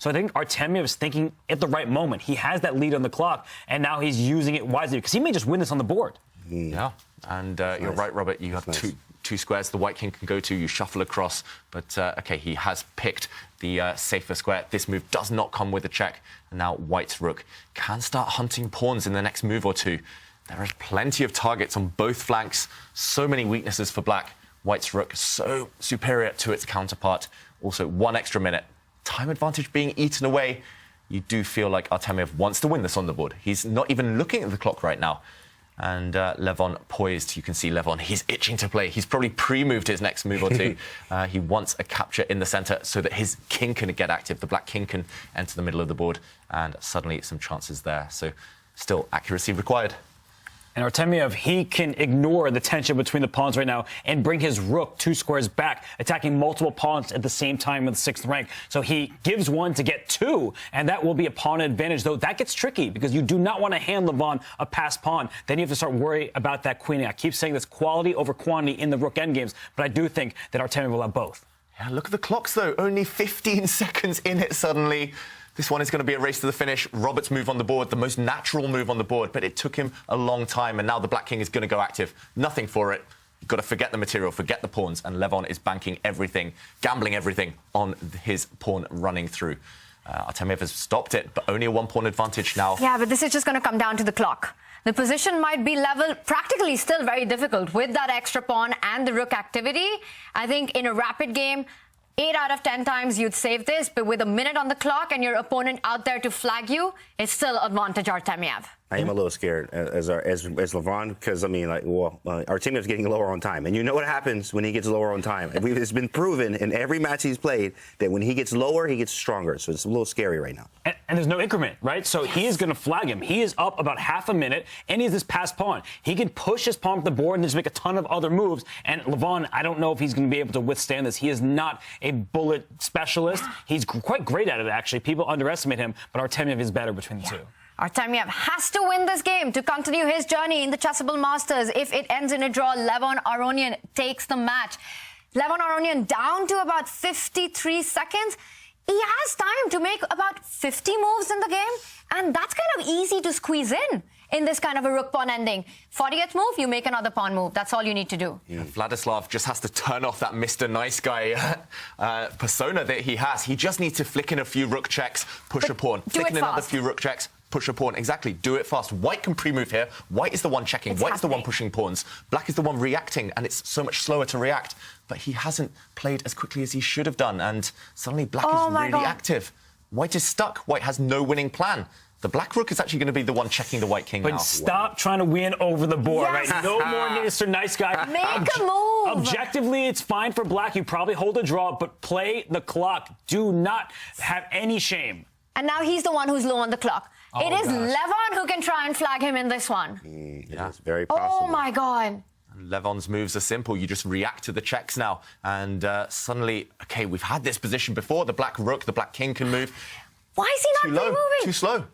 So I think Artemiev is thinking at the right moment. He has that lead on the clock, and now he's using it wisely because he may just win this on the board. Yeah, and you're right, Robert. You have two squares the white king can go to. You shuffle across, but OK, he has picked the safer square. This move does not come with a check, and now white's rook can start hunting pawns in the next move or two. There is plenty of targets on both flanks. So many weaknesses for black. White's rook so superior to its counterpart. Also, 1 extra minute. Time advantage being eaten away. You do feel like Artemiev wants to win this on the board. He's not even looking at the clock right now. And Levon poised. You can see Levon, he's itching to play. He's probably pre-moved his next move or two. He wants a capture in the center so that his king can get active. The black king can enter the middle of the board. And suddenly some chances there. So still accuracy required. And Artemiev, he can ignore the tension between the pawns right now and bring his rook 2 squares back, attacking multiple pawns at the same time in the 6th rank. So he gives 1 to get 2, and that will be a pawn advantage, though that gets tricky because you do not want to hand Levon a passed pawn. Then you have to start worrying about that queen. I keep saying this quality over quantity in the rook endgames, but I do think that Artemiev will have both. Yeah, look at the clocks, though. Only 15 seconds in it suddenly. This one is going to be a race to the finish. Robert's move on the board, the most natural move on the board, but it took him a long time, and now the black king is going to go active. Nothing for it. You've got to forget the material, forget the pawns, and Levon is banking everything, gambling everything on his pawn running through. Artemiev has stopped it, but only a 1-pawn advantage now. Yeah, but this is just going to come down to the clock. The position might be level, practically still very difficult with that extra pawn and the rook activity. I think in a rapid game, 8 out of 10 times you'd save this, but with a minute on the clock and your opponent out there to flag you, it's still advantage Artemiev. I am a little scared as Levon because, I mean, like, well, Artemiev's getting lower on time. And you know what happens when he gets lower on time. It's been proven in every match he's played that when he gets lower, he gets stronger. So it's a little scary right now. And there's no increment, right? So he is going to flag him. He is up about half a minute, and he has this passed pawn. He can push his pawn to the board and just make a ton of other moves. And Levon, I don't know if he's going to be able to withstand this. He is not a bullet specialist. He's quite great at it, actually. People underestimate him, but Artemiev is better between the two. Artemiev has to win this game to continue his journey in the Chessable Masters. If it ends in a draw, Levon Aronian takes the match. Levon Aronian down to about 53 seconds. He has time to make about 50 moves in the game, and that's kind of easy to squeeze in this kind of a rook-pawn ending. 40th move, you make another pawn move. That's all you need to do. Yeah. Vladislav just has to turn off that Mr. Nice Guy persona that he has. He just needs to flick in a few rook checks, push a pawn, flick in another few rook checks, push a pawn. Exactly. Do it fast. White can pre-move here. White is the one checking. White is the one pushing pawns. Black is the one reacting, and it's so much slower to react. But he hasn't played as quickly as he should have done, and suddenly Black is really active. White is stuck. White has no winning plan. The black rook is actually going to be the one checking the white king now. But stop trying to win over the board, right? No more Mr. Nice Guy. Make a move. Objectively, it's fine for black. You probably hold a draw, but play the clock. Do not have any shame. And now he's the one who's low on the clock. It is Levon who can try and flag him in this one. Yeah, it's very possible. Oh, my God. Levon's moves are simple. You just react to the checks now. And suddenly, OK, we've had this position before. The black rook, the black king can move. Why is he not moving? Too slow.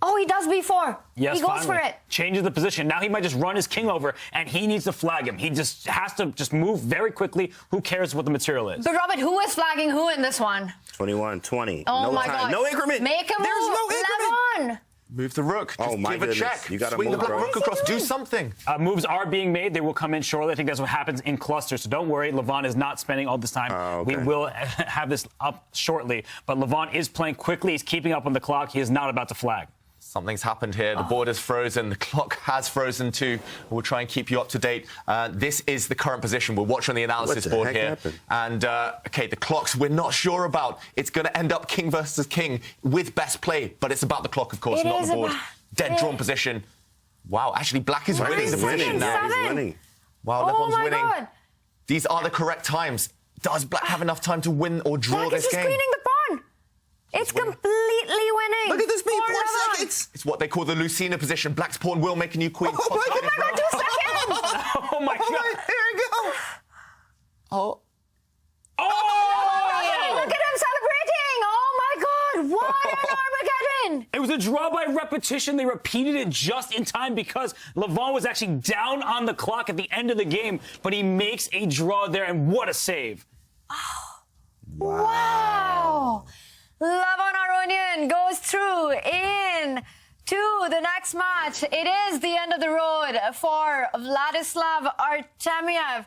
Oh, he does before. Yes, he goes for it. Changes the position. Now he might just run his king over, and he needs to flag him. He just has to move very quickly. Who cares what the material is? But, Robert, who is flagging who in this one? 21-20. Oh, no my time. God. No increment. Make a move. There's no increment. Levon. Move the rook. Just give a check. You gotta swing move, the black bro. rook across. Do something. Moves are being made. They will come in shortly. I think that's what happens in clusters. So don't worry. Levon is not spending all this time. We will have this up shortly. But Levon is playing quickly. He's keeping up on the clock. He is not about to flag. Something's happened here. The board is frozen. The clock has frozen too. We'll try and keep you up to date. This is the current position. We're watching the analysis board here. Happened? And, OK, the clocks we're not sure about. It's going to end up king versus king with best play. But it's about the clock, of course, not the board. Dead drawn position. Wow, actually, black is winning the position now. He's winning. Wow, Levon's winning. God. These are the correct times. Does black have enough time to win or draw this game? Black is just queening the pawn. It's completely winning. Look at this speed, 4 Levon. seconds. It's what they call the Lucina position. Black's pawn will make a new queen. Oh, my God, 2 seconds. Oh, my God. There we go. Oh. Look at him celebrating. Oh, my God. What an Armageddon. It was a draw by repetition. They repeated it just in time because Levon was actually down on the clock at the end of the game, but he makes a draw there, and what a save. Wow. Levon Aronian goes through in to the next match. It is the end of the road for Vladislav Artemiev.